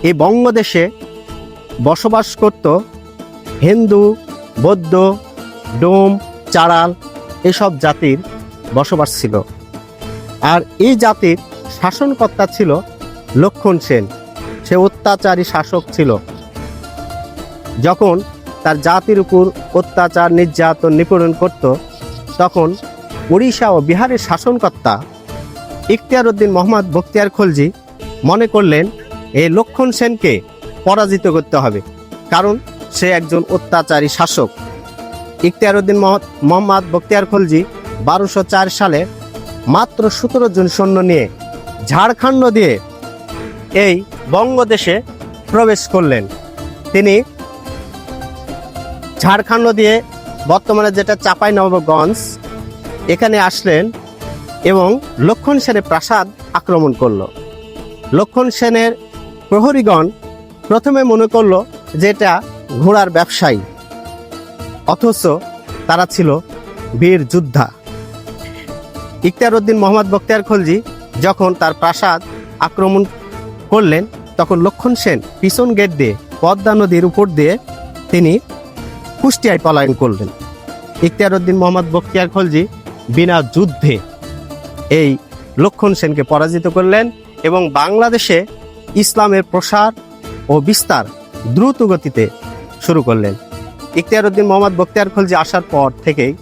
এই বঙ্গদেশে বসবাস করত হিন্দু, বৌদ্ধ, ডোম, চাড়াল এসব জাতির বসবাস ছিল। আর এই জাতির শাসনকর্তা ছিল লক্ষণ সেন। সে অত্যাচারী শাসক ছিল। যখন তার জাতির উপর অত্যাচার, নির্যাতন, নিপীড়ন করত, তখন উড়িষ্যা ও বিহারের শাসনকর্তা ইখতিয়ার উদ্দিন মোহাম্মদ বখতিয়ার খলজি মনে করলেন এই লক্ষণ সেনকে পরাজিত করতে হবে, কারণ সে একজন অত্যাচারী শাসক। ইখতিয়ার উদ্দিন মোহাম্মদ বখতিয়ার খলজি 1204 সালে মাত্র 17 জন সৈন্য নিয়ে ঝাড়খণ্ড দিয়ে এই বঙ্গদেশে প্রবেশ করলেন। তিনি ঝাড়খণ্ড দিয়ে বর্তমানে যেটা চাঁপাইনবাবগঞ্জ, এখানে আসলেন এবং লক্ষণ সেনের প্রাসাদ আক্রমণ করল। লক্ষণ সেনের প্রহরীগণ প্রথমে মনে করল যে এটা ঘোড়ার ব্যবসায়ী, অথচ তারা ছিল বীর যোদ্ধা। ইখতিয়ার উদ্দিন মোহাম্মদ বখতিয়ার খলজি যখন তার প্রাসাদ আক্রমণ করলেন, তখন লক্ষণ সেন পিছন গেট দিয়ে পদ্মা নদীর উপর দিয়ে তিনি কুষ্টিয়ায় পলায়ন করলেন। ইখতিয়ার উদ্দিন মোহাম্মদ বখতিয়ার খলজি বিনা যুদ্ধে এই লক্ষণ সেনকে পরাজিত করলেন এবং বাংলাদেশে ইসলামের প্রসার ও বিস্তার দ্রুত গতিতে শুরু করলেন। ইখতিয়ার উদ্দিন মোহাম্মদ বখতিয়ার খলজি আসার পর থেকেই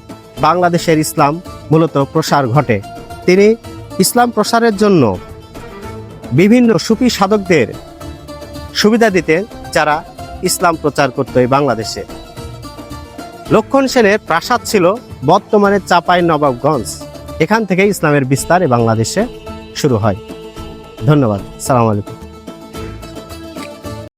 বাংলাদেশের ইসলাম মূলত প্রসার ঘটে। তিনি ইসলাম প্রসারের জন্য বিভিন্ন সুফি সাধকদের সুবিধা দিতেন, যারা ইসলাম প্রচার করত এই বাংলাদেশে। লক্ষণ সেনের প্রাসাদ ছিল বর্তমানে চাঁপাইনবাবগঞ্জ। এখান থেকে ইসলামের বিস্তার এই বাংলাদেশে শুরু হয়। ধন্যবাদ। সালাম আলাইকুম।